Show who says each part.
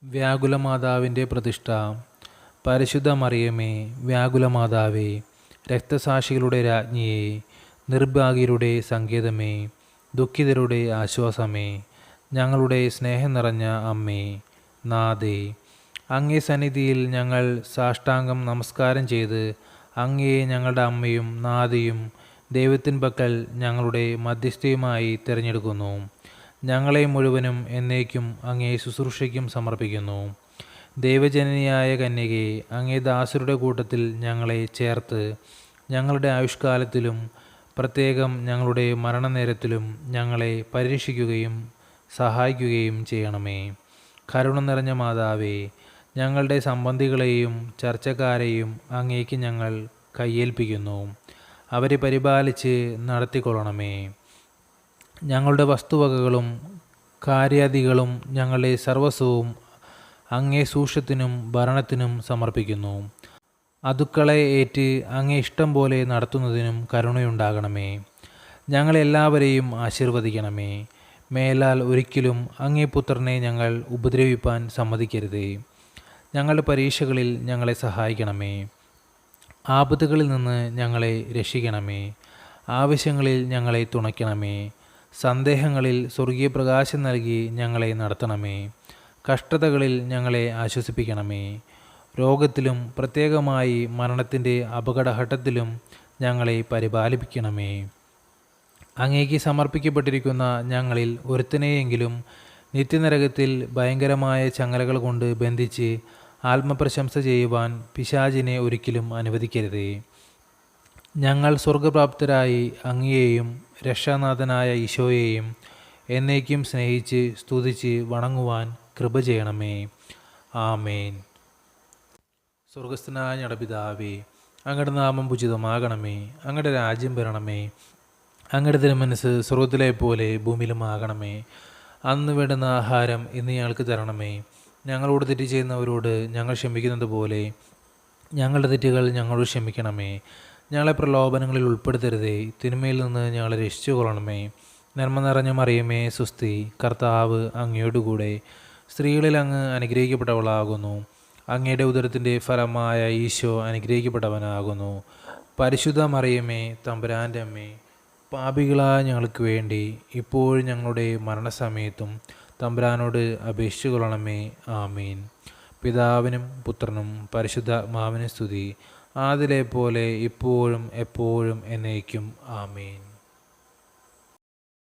Speaker 1: വ്യാകുലമാതാവിൻ്റെ പ്രതിഷ്ഠ. പരിശുദ്ധ മറിയമേ, വ്യാകുലമാതാവേ, രക്തസാക്ഷികളുടെ രാജ്ഞിയേ, നിർഭാഗ്യരുടെ സങ്കേതമേ, ദുഃഖിതരുടെ ആശ്വാസമേ, ഞങ്ങളുടെ സ്നേഹം നിറഞ്ഞ അമ്മേ, നാഥേ, അങ്ങേ സന്നിധിയിൽ ഞങ്ങൾ സാഷ്ടാംഗം നമസ്കാരം ചെയ്ത് അങ്ങയെ ഞങ്ങളുടെ അമ്മയും നാഥയും ദൈവത്തിൻ പക്കൽ ഞങ്ങളുടെ മധ്യസ്ഥയുമായി തിരഞ്ഞെടുക്കുന്നു. ഞങ്ങളെ മുഴുവനും എന്നേക്കും അങ്ങേ ശുശ്രൂഷയ്ക്കും സമർപ്പിക്കുന്നു. ദൈവജനനിയായ കന്യകേ, അങ്ങേ ദാസരുടെ കൂട്ടത്തിൽ ഞങ്ങളെ ചേർത്ത് ഞങ്ങളുടെ ആയുഷ്കാലത്തിലും പ്രത്യേകം ഞങ്ങളുടെ മരണനേരത്തിലും ഞങ്ങളെ പരീക്ഷിക്കുകയും സഹായിക്കുകയും ചെയ്യണമേ. കരുണ നിറഞ്ഞ മാതാവേ, ഞങ്ങളുടെ സംബന്ധികളെയും ചർച്ചക്കാരെയും അങ്ങേക്ക് ഞങ്ങൾ കയ്യേൽപ്പിക്കുന്നു. അവരെ പരിപാലിച്ച് നടത്തിക്കൊള്ളണമേ. ഞങ്ങളുടെ വസ്തുവകകളും കാര്യാദികളും ഞങ്ങളുടെ സർവസ്വവും അങ്ങേ സൂക്ഷ്യത്തിനും ഭരണത്തിനും സമർപ്പിക്കുന്നു. അതുക്കളെ ഏറ്റ് അങ്ങേ ഇഷ്ടം പോലെ നടത്തുന്നതിനും കരുണയുണ്ടാകണമേ. ഞങ്ങളെല്ലാവരെയും ആശീർവദിക്കണമേ. മേലാൽ ഒരിക്കലും അങ്ങേ പുത്രനെ ഞങ്ങൾ ഉപദ്രവിപ്പാൻ സമ്മതിക്കരുതേ. ഞങ്ങളുടെ പരീക്ഷകളിൽ ഞങ്ങളെ സഹായിക്കണമേ. ആപത്തുകളിൽ നിന്ന് ഞങ്ങളെ രക്ഷിക്കണമേ. ആവശ്യങ്ങളിൽ ഞങ്ങളെ തുണയ്ക്കണമേ. സന്ദേഹങ്ങളിൽ സ്വർഗീയ പ്രകാശം നൽകി ഞങ്ങളെ നടത്തണമേ. കഷ്ടതകളിൽ ഞങ്ങളെ ആശ്വസിപ്പിക്കണമേ. രോഗത്തിലും പ്രത്യേകമായി മരണത്തിൻ്റെ അപകടഘട്ടത്തിലും ഞങ്ങളെ പരിപാലിപ്പിക്കണമേ. അങ്ങേക്ക് സമർപ്പിക്കപ്പെട്ടിരിക്കുന്ന ഞങ്ങളിൽ ഒരുത്തനെയെങ്കിലും നിത്യനരകത്തിൽ ഭയങ്കരമായ ചങ്ങലകൾ കൊണ്ട് ബന്ധിച്ച് ആത്മപ്രശംസ ചെയ്യുവാൻ പിശാചിനെ ഒരിക്കലും അനുവദിക്കരുതേ. ഞങ്ങൾ സ്വർഗപ്രാപ്തരായി അങ്ങയെയും രക്ഷാനാഥനായ ഈശോയെയും എന്നേക്കും സ്നേഹിച്ച് സ്തുതിച്ച് വണങ്ങുവാൻ കൃപ ചെയ്യണമേ. ആമേൻ. സ്വർഗസ്ഥനായ ഞങ്ങളുടെ പിതാവേ, അങ്ങയുടെ നാമം പൂജിതമാകണമേ. അങ്ങയുടെ രാജ്യം വരണമേ. അങ്ങയുടെ തിരുമനസ്സ് സ്വർഗത്തിലെ പോലെ ഭൂമിയിലും ആകണമേ. അന്ന് വേണ്ടുന്ന ആഹാരം ഇന്ന് ഞങ്ങൾക്ക് തരണമേ. ഞങ്ങളോട് തെറ്റ് ചെയ്യുന്നവരോട് ഞങ്ങൾ ക്ഷമിക്കുന്നത് പോലെ ഞങ്ങളുടെ തെറ്റുകൾ ഞങ്ങളോട് ക്ഷമിക്കണമേ. ഞങ്ങളെ പ്രലോഭനങ്ങളിൽ ഉൾപ്പെടുത്തരുതേ. തിന്മയിൽ നിന്ന് ഞങ്ങളെ രക്ഷിച്ചു കൊള്ളണമേ. നന്മ നിറഞ്ഞ മറിയമേ, സുസ്തി, കർത്താവ് അങ്ങയോടുകൂടെ സ്ത്രീകളിൽ അങ്ങ് അനുഗ്രഹിക്കപ്പെട്ടവളാകുന്നു. അങ്ങയുടെ ഉദരത്തിൻ്റെ ഫലമായ ഈശോ അനുഗ്രഹിക്കപ്പെട്ടവനാകുന്നു. പരിശുദ്ധ മറിയമേ, തമ്പുരാൻ്റെ അമ്മേ, പാപികളായ ഞങ്ങൾക്ക് വേണ്ടി ഇപ്പോഴും ഞങ്ങളുടെ മരണസമയത്തും തമ്പുരാനോട് അപേക്ഷിച്ചു കൊള്ളണമേ. ആമീൻ. പിതാവിനും പുത്രനും പരിശുദ്ധാത്മാവിനും സ്തുതി, ആദിലെ പോലെ ഇപ്പോഴും എപ്പോഴും എന്നേക്കും. ആമീൻ.